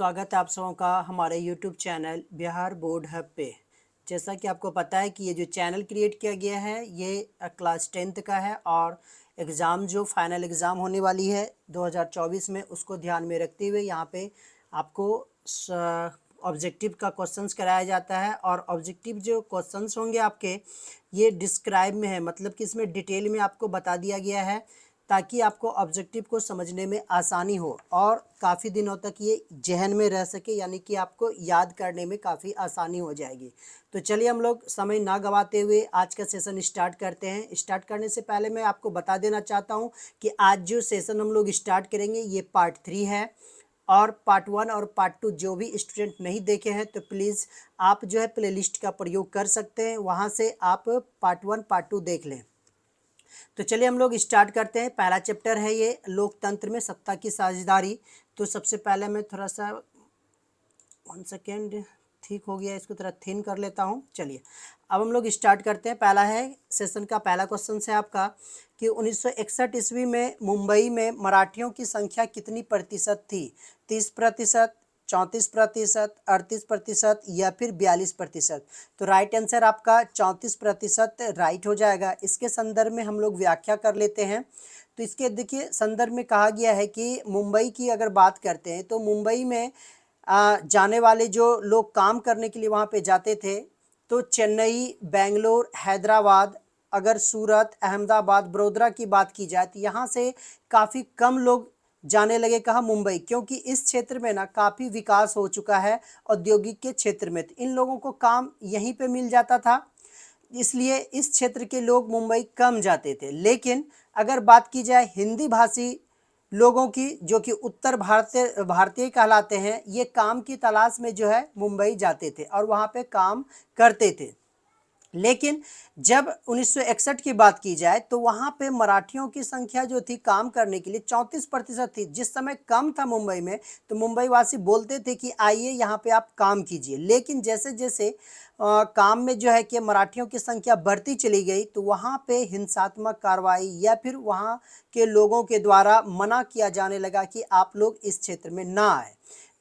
स्वागत है आप सबों का हमारे YouTube channel Bihar board hub पे। जैसा कि आपको पता है कि ये जो चैनल क्रिएट किया गया है ये क्लास 10th का है और एग्ज़ाम जो फाइनल एग्ज़ाम होने वाली है 2024 में उसको ध्यान में रखते हुए यहाँ पे आपको ऑब्जेक्टिव का क्वेश्चंस कराया जाता है। और ऑब्जेक्टिव जो क्वेश्चंस होंगे आपके ये डिस्क्राइब में है, मतलब कि इसमें डिटेल में आपको बता दिया गया है ताकि आपको ऑब्जेक्टिव को समझने में आसानी हो और काफ़ी दिनों तक ये जहन में रह सके, यानी कि आपको याद करने में काफ़ी आसानी हो जाएगी। तो चलिए हम लोग समय ना गवाते हुए आज का सेशन स्टार्ट करते हैं। स्टार्ट करने से पहले मैं आपको बता देना चाहता हूँ कि आज जो सेशन हम लोग स्टार्ट करेंगे ये पार्ट 3 है और पार्ट 1 और पार्ट 2 जो भी स्टूडेंट नहीं देखे हैं तो प्लीज़ आप जो है प्लेलिस्ट का प्रयोग कर सकते हैं, वहाँ से आप पार्ट 1 पार्ट 2 देख लें। तो चलिए हम लोग स्टार्ट करते हैं। पहला चैप्टर है ये लोकतंत्र में सत्ता की साझेदारी। तो सबसे पहले मैं थोड़ा सा 1 सेकेंड, ठीक हो गया, इसको थोड़ा थिन कर लेता हूँ। चलिए अब हम लोग स्टार्ट करते हैं। पहला है सेशन का पहला क्वेश्चन है आपका कि 1961 ईस्वी में मुंबई में मराठियों की संख्या कितनी प्रतिशत थी? 30%, 34%, 38% या फिर 42%? तो राइट आंसर आपका 34% राइट हो जाएगा। इसके संदर्भ में हम लोग व्याख्या कर लेते हैं। तो इसके देखिए संदर्भ में कहा गया है कि मुंबई की अगर बात करते हैं तो मुंबई में जाने वाले जो लोग काम करने के लिए वहाँ पे जाते थे तो चेन्नई, बेंगलोर, हैदराबाद, अगर सूरत, अहमदाबाद, बड़ोदरा की बात की जाए तो यहाँ से काफ़ी कम लोग जाने लगे कहाँ? मुंबई, क्योंकि इस क्षेत्र में ना काफ़ी विकास हो चुका है औद्योगिक के क्षेत्र में। तो इन लोगों को काम यहीं पे मिल जाता था, इसलिए इस क्षेत्र के लोग मुंबई कम जाते थे। लेकिन अगर बात की जाए हिंदी भाषी लोगों की जो कि उत्तर भारतीय कहलाते हैं, ये काम की तलाश में जो है मुंबई जाते थे और वहाँ पे काम करते थे। लेकिन जब 1961 की बात की जाए तो वहाँ पे मराठियों की संख्या जो थी काम करने के लिए 34% थी। जिस समय कम था मुंबई में तो मुंबई वासी बोलते थे कि आइए यहाँ पे आप काम कीजिए। लेकिन जैसे जैसे काम में जो है कि मराठियों की संख्या बढ़ती चली गई तो वहाँ पे हिंसात्मक कार्रवाई या फिर वहाँ के लोगों के द्वारा मना किया जाने लगा कि आप लोग इस क्षेत्र में ना आए।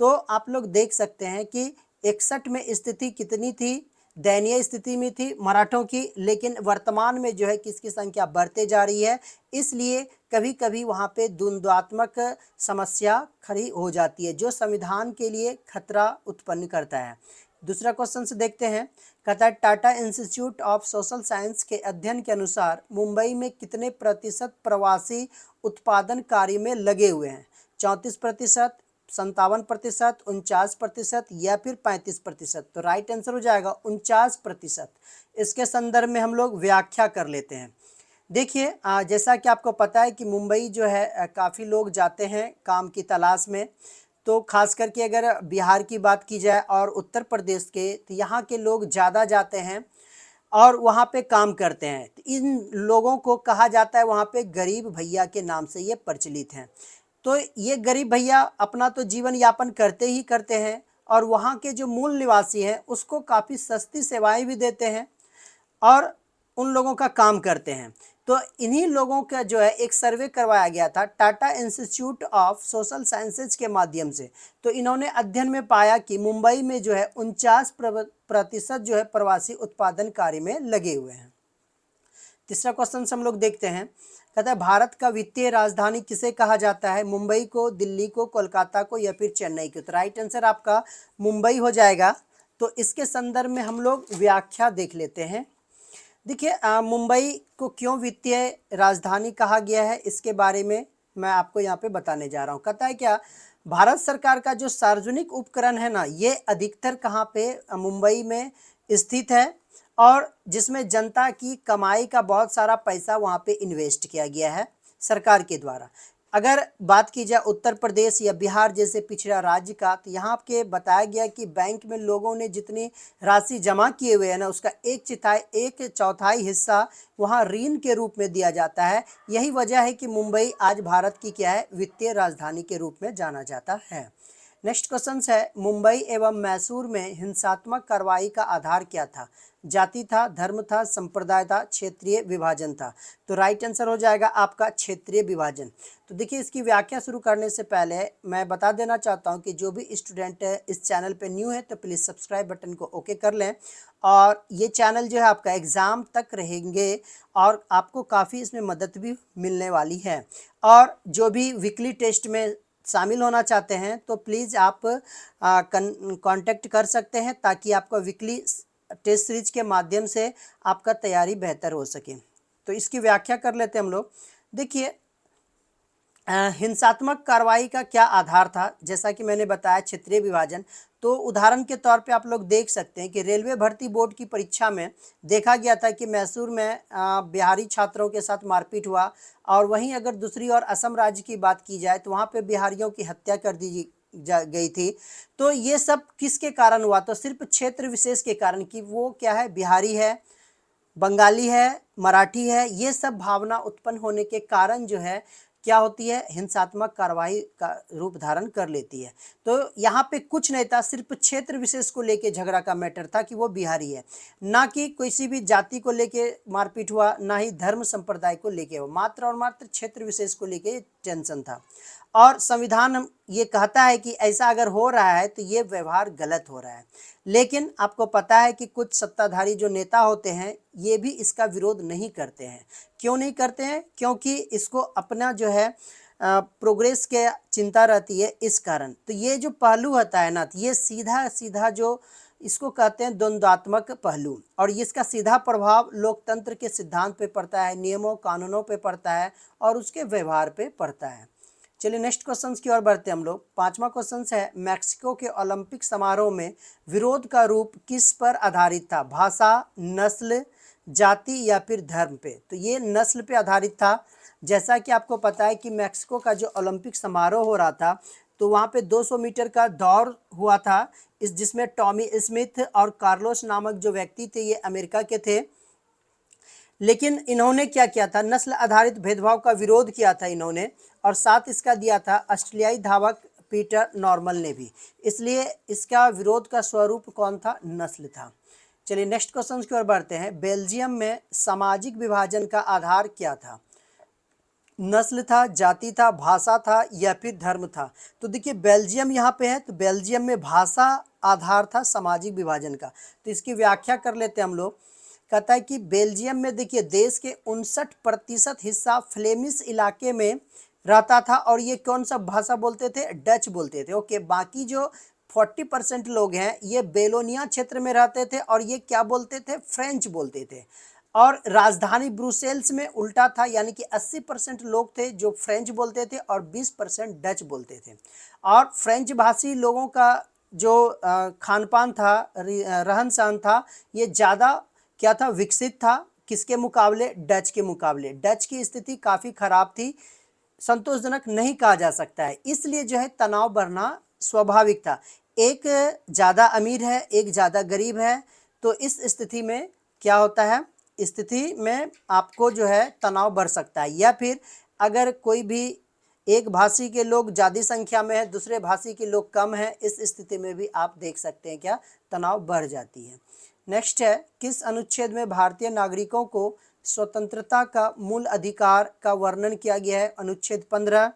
तो आप लोग देख सकते हैं कि 61 में स्थिति कितनी थी? दयनीय स्थिति में थी मराठों की। लेकिन वर्तमान में जो है किसकी संख्या बढ़ते जा रही है, इसलिए कभी कभी वहाँ पे द्वंद्वात्मक समस्या खड़ी हो जाती है जो संविधान के लिए खतरा उत्पन्न करता है। दूसरा क्वेश्चन से देखते हैं। कहता है Tata institute of social science के अध्ययन के अनुसार मुंबई में कितने प्रतिशत प्रवासी उत्पादन कार्य में लगे हुए हैं? 34%, 57%, 49% या फिर 35%? तो राइट आंसर हो जाएगा 49%। इसके संदर्भ में हम लोग व्याख्या कर लेते हैं। देखिए जैसा कि आपको पता है कि मुंबई जो है काफ़ी लोग जाते हैं काम की तलाश में। तो खास करके अगर बिहार की बात की जाए और उत्तर प्रदेश के तो यहाँ के लोग ज़्यादा जाते हैं और वहाँ पे काम करते हैं। तो इन लोगों को कहा जाता है वहाँ पे गरीब भैया के नाम से ये प्रचलित हैं। तो ये गरीब भैया अपना तो जीवन यापन करते ही करते हैं और वहाँ के जो मूल निवासी हैं उसको काफ़ी सस्ती सेवाएं भी देते हैं और उन लोगों का काम करते हैं। तो इन्हीं लोगों का जो है एक सर्वे करवाया गया था Tata institute of social sciences के माध्यम से। तो इन्होंने अध्ययन में पाया कि मुंबई में जो है 49% जो है प्रवासी उत्पादन कार्य में लगे हुए हैं। तीसरा क्वेश्चन हम लोग देखते हैं। कहता है भारत का वित्तीय राजधानी किसे कहा जाता है? मुंबई को, दिल्ली को, कोलकाता को या फिर चेन्नई को? तो राइट आंसर आपका मुंबई हो जाएगा। तो इसके संदर्भ में हम लोग व्याख्या देख लेते हैं। देखिए मुंबई को क्यों वित्तीय राजधानी कहा गया है इसके बारे में मैं आपको यहाँ पे बताने जा रहा हूँ। कहता है क्या, भारत सरकार का जो सार्वजनिक उपकरण है ना ये अधिकतर कहाँ पे? मुंबई में स्थित है और जिसमें जनता की कमाई का बहुत सारा पैसा वहाँ पे इन्वेस्ट किया गया है सरकार के द्वारा। अगर बात की जाए उत्तर प्रदेश या बिहार जैसे पिछड़ा राज्य का तो यहाँ के बताया गया कि बैंक में लोगों ने जितनी राशि जमा किए हुए है ना उसका एक चौथाई हिस्सा वहाँ ऋण के रूप में दिया जाता है। यही वजह है कि मुंबई आज भारत की क्या है? वित्तीय राजधानी के रूप में जाना जाता है। नेक्स्ट क्वेश्चन है, मुंबई एवं मैसूर में हिंसात्मक कार्रवाई का आधार क्या था? जाति था, धर्म था, संप्रदाय था, क्षेत्रीय विभाजन था। तो राइट आंसर हो जाएगा आपका क्षेत्रीय विभाजन। तो देखिए, इसकी व्याख्या शुरू करने से पहले मैं बता देना चाहता हूं कि जो भी स्टूडेंट इस चैनल पे न्यू है तो प्लीज़ सब्सक्राइब बटन को ओके कर लें। और ये चैनल जो है आपका एग्ज़ाम तक रहेंगे और आपको काफ़ी इसमें मदद भी मिलने वाली है। और जो भी वीकली टेस्ट में शामिल होना चाहते हैं तो प्लीज़ आप कांटेक्ट कर सकते हैं, ताकि आपका वीकली टेस्ट सीरीज के माध्यम से आपका तैयारी बेहतर हो सके। तो इसकी व्याख्या कर लेते हैं हम लोग। देखिए, हिंसात्मक कार्रवाई का क्या आधार था? जैसा कि मैंने बताया, क्षेत्रीय विभाजन। तो उदाहरण के तौर पे आप लोग देख सकते हैं कि रेलवे भर्ती बोर्ड की परीक्षा में देखा गया था कि मैसूर में बिहारी छात्रों के साथ मारपीट हुआ, और वहीं अगर दूसरी ओर असम राज्य की बात की जाए तो वहाँ पे बिहारियों की हत्या कर दी गई थी। तो ये सब किसके कारण हुआ? तो सिर्फ क्षेत्र विशेष के कारण, कि वो क्या है, बिहारी है, बंगाली है, मराठी है, ये सब भावना उत्पन्न होने के कारण जो है क्या होती है, हिंसात्मक कार्रवाई का रूप धारण कर लेती है। तो यहाँ पे कुछ नहीं था, सिर्फ क्षेत्र विशेष को लेके झगड़ा का मैटर था कि वो बिहारी है, ना कि किसी भी जाति को लेके मारपीट हुआ, ना ही धर्म संप्रदाय को लेके हुआ, मात्र और मात्र क्षेत्र विशेष को लेके टेंशन था। और संविधान ये कहता है कि ऐसा अगर हो रहा है तो ये व्यवहार गलत हो रहा है। लेकिन आपको पता है कि कुछ सत्ताधारी जो नेता होते हैं ये भी इसका विरोध नहीं करते हैं। क्यों नहीं करते हैं? क्योंकि इसको अपना जो है प्रोग्रेस के चिंता रहती है, इस कारण। तो ये जो पहलू होता है ना, ये सीधा सीधा जो इसको कहते हैं द्वंद्वात्मक पहलू, और इसका सीधा प्रभाव लोकतंत्र के सिद्धांत पे पड़ता है, नियमों कानूनों पे पड़ता है और उसके व्यवहार पे पड़ता है। चलिए नेक्स्ट क्वेश्चन की ओर बढ़ते हैं हम लोग। पांचवा क्वेश्चन है, मैक्सिको के ओलंपिक समारोह में विरोध का रूप किस पर आधारित था? भाषा, नस्ल, जाति या फिर धर्म पे? तो ये नस्ल पे आधारित था। जैसा कि आपको पता है कि मैक्सिको का जो ओलंपिक समारोह हो रहा था, तो वहाँ पे 200 मीटर का दौड़ हुआ था, जिसमें टॉमी स्मिथ और कार्लोस नामक जो व्यक्ति थे, ये अमेरिका के थे। लेकिन इन्होंने क्या किया था, नस्ल आधारित भेदभाव का विरोध किया था इन्होंने, और साथ इसका दिया था ऑस्ट्रेलियाई धावक पीटर नॉर्मल ने भी। इसलिए इसका विरोध का स्वरूप कौन था? नस्ल था। चलिए नेक्स्ट क्वेश्चन की ओर बढ़ते हैं। बेल्जियम में सामाजिक विभाजन का आधार क्या था? नस्ल था, जाति था, भाषा था या फिर धर्म था? तो देखिए, बेल्जियम यहाँ पे है, तो बेल्जियम में भाषा आधार था सामाजिक विभाजन का। तो इसकी व्याख्या कर लेते हैं हम लोग। कहता है कि बेल्जियम में देखिए, देश के 59% हिस्सा फ्लेमिश इलाके में रहता था, और ये कौन सा भाषा बोलते थे? डच बोलते थे। ओके, बाकी जो 40% लोग हैं ये बेलोनिया क्षेत्र में रहते थे, और ये क्या बोलते थे? फ्रेंच बोलते थे। और राजधानी ब्रुसेल्स में उल्टा था, यानी कि 80% लोग थे जो फ्रेंच बोलते थे और 20% डच बोलते थे। और फ्रेंच भाषी लोगों का जो खान पान था, रहन सहन था, ये ज़्यादा क्या था? विकसित था। किसके मुकाबले? डच के मुकाबले। डच की स्थिति काफ़ी खराब थी, संतोषजनक नहीं कहा जा सकता है, इसलिए जो है तनाव बढ़ना स्वाभाविक था। एक ज़्यादा अमीर है, एक ज़्यादा गरीब है, तो इस स्थिति में क्या होता है? स्थिति में आपको जो है तनाव बढ़ सकता है। या फिर अगर कोई भी एक भाषी के लोग ज़्यादा संख्या में है, दूसरे भाषी के लोग कम हैं, इस स्थिति में भी आप देख सकते हैं क्या? तनाव बढ़ जाती है। नेक्स्ट है, किस अनुच्छेद में भारतीय नागरिकों को स्वतंत्रता का मूल अधिकार का वर्णन किया गया है? अनुच्छेद 15,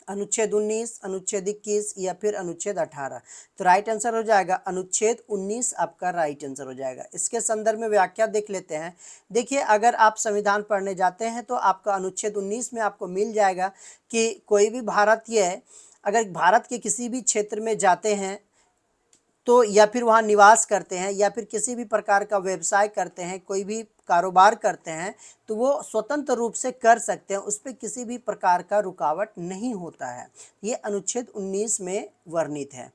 अनुच्छेद 19, अनुच्छेद 21 या फिर अनुच्छेद 18? तो राइट आंसर हो जाएगा अनुच्छेद 19 आपका राइट आंसर हो जाएगा। इसके संदर्भ में व्याख्या देख लेते हैं। देखिए, अगर आप संविधान पढ़ने जाते हैं तो आपका अनुच्छेद 19 में आपको मिल जाएगा कि कोई भी भारतीय अगर भारत के किसी भी क्षेत्र में जाते हैं तो, या फिर वहाँ निवास करते हैं, या फिर किसी भी प्रकार का व्यवसाय करते हैं, कोई भी कारोबार करते हैं, तो वो स्वतंत्र रूप से कर सकते हैं, उस पर किसी भी प्रकार का रुकावट नहीं होता है। ये अनुच्छेद 19 में वर्णित है।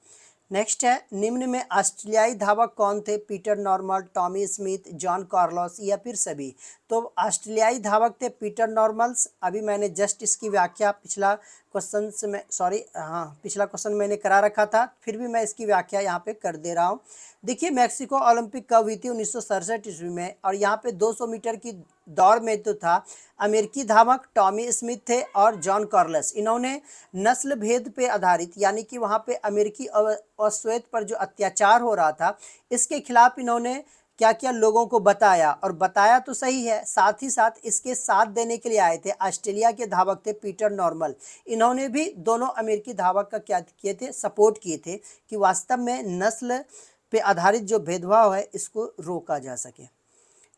नेक्स्ट है, निम्न में ऑस्ट्रेलियाई धावक कौन थे? Peter normal, Tommy Smith, John Carlos या फिर सभी? तो ऑस्ट्रेलियाई धावक थे पीटर नॉर्मल्स। अभी मैंने जस्ट इसकी व्याख्या पिछला क्वेश्चन से पिछला क्वेश्चन मैंने करा रखा था, फिर भी मैं इसकी व्याख्या यहाँ पे कर दे रहा हूँ। देखिए, मैक्सिको ओलंपिक कब हुई थी? 1967 ईस्वी में, और यहाँ पे 200 मीटर की दौड़ में तो था, अमेरिकी धावक टॉमी स्मिथ थे और जॉन कार्लस। इन्होंने नस्ल भेद पे आधारित यानी कि वहाँ पे अमेरिकी अश्वेत पर जो अत्याचार हो रहा था इसके खिलाफ इन्होंने क्या क्या लोगों को बताया, और बताया तो सही है, साथ ही साथ इसके साथ देने के लिए आए थे ऑस्ट्रेलिया के धावक थे पीटर नॉर्मल। इन्होंने भी दोनों अमेरिकी धावक का क्या किए थे, सपोर्ट किए थे कि वास्तव में नस्ल पे आधारित जो भेदभाव है इसको रोका जा सके।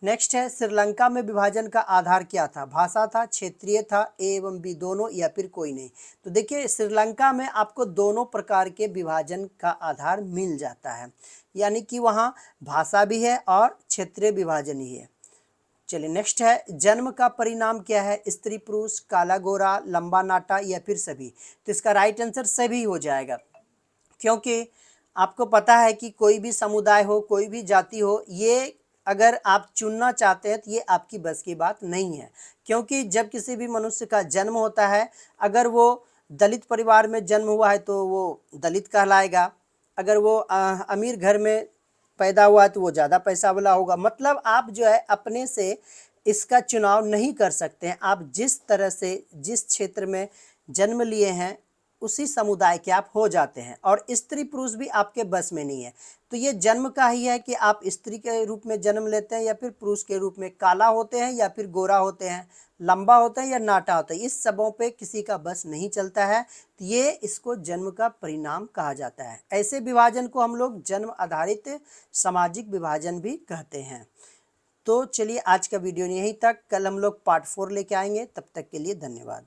नेक्स्ट है, श्रीलंका में विभाजन का आधार क्या था? भाषा था, क्षेत्रीय था, ए एवं बी दोनों, या फिर कोई नहीं? तो देखिए श्रीलंका में आपको दोनों प्रकार के विभाजन का आधार मिल जाता है, यानी कि वहाँ भाषा भी है और क्षेत्रीय विभाजन ही है। चलिए नेक्स्ट है, जन्म का परिणाम क्या है? स्त्री पुरुष, काला गोरा, लंबा नाटा, या फिर सभी? तो इसका राइट आंसर सभी हो जाएगा, क्योंकि आपको पता है कि कोई भी समुदाय हो, कोई भी जाति हो, ये अगर आप चुनना चाहते हैं तो ये आपकी बस की बात नहीं है। क्योंकि जब किसी भी मनुष्य का जन्म होता है, अगर वो दलित परिवार में जन्म हुआ है तो वो दलित कहलाएगा, अगर वो अमीर घर में पैदा हुआ है तो वो ज़्यादा पैसा वाला होगा। मतलब आप जो है अपने से इसका चुनाव नहीं कर सकते हैं। आप जिस तरह से जिस क्षेत्र में जन्म लिए हैं उसी समुदाय के आप हो जाते हैं, और स्त्री पुरुष भी आपके बस में नहीं है। तो ये जन्म का ही है कि आप स्त्री के रूप में जन्म लेते हैं या फिर पुरुष के रूप में, काला होते हैं या फिर गोरा होते हैं, लंबा होता है या नाटा होता है, इस सबों पे किसी का बस नहीं चलता है। तो ये इसको जन्म का परिणाम कहा जाता है। ऐसे विभाजन को हम लोग जन्म आधारित सामाजिक विभाजन भी कहते हैं। तो चलिए आज का वीडियो यहीं तक, कल हम लोग पार्ट 4 लेके आएंगे। तब तक के लिए धन्यवाद।